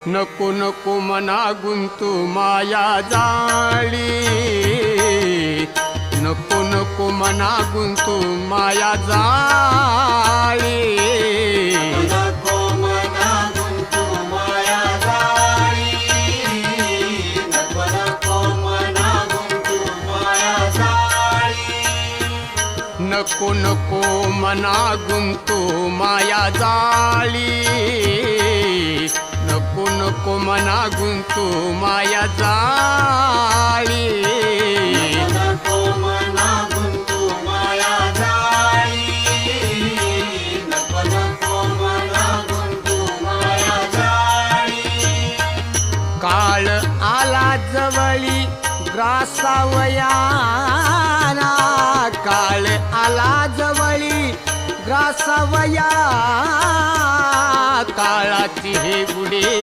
नको नको मना गुंतू माया जाळी, नको नको मना गुंतू माया जाळी, नको मना गुंतू माया जाळी, नको नको मना गुंतू माया जाळी, नको नको मना गुंतू माया जाळी, नको नको मना गुंतू माया जाळी, नको मना गुंतू माया जाळी, नको नको मना गुंतू माया जाळी. काळ आला जवळी ग्रासावयाना, काळ आला जवळी ग्रासावया, काळाची हे गुढे